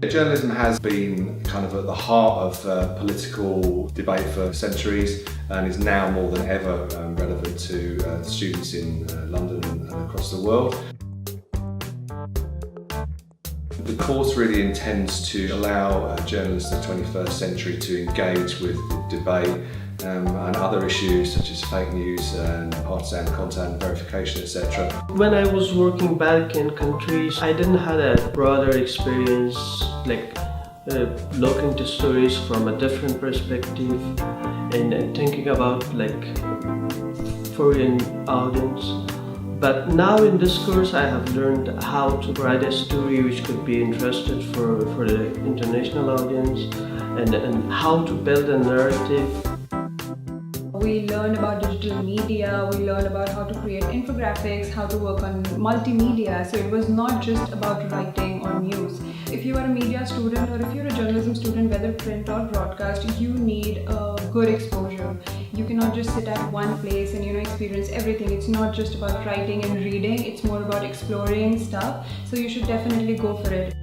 Journalism has been kind of at the heart of political debate for centuries and is now more than ever relevant to students in London and across the world. The course really intends to allow journalists of the 21st century to engage with debate and other issues such as fake news and partisan content verification, etc. When I was working back in countries, I didn't have a broader experience, like looking to stories from a different perspective and thinking about like foreign audience. But now in this course I have learned how to write a story which could be interesting for the international audience and how to build a narrative. We learn about digital media, we learn about how to create infographics, how to work on multimedia. So it was not just about writing or news. If you are a media student or if you're a journalism student, whether print or broadcast, you need a good exposure. You cannot just sit at one place and experience everything. It's not just about writing and reading, it's more about exploring stuff. So you should definitely go for it.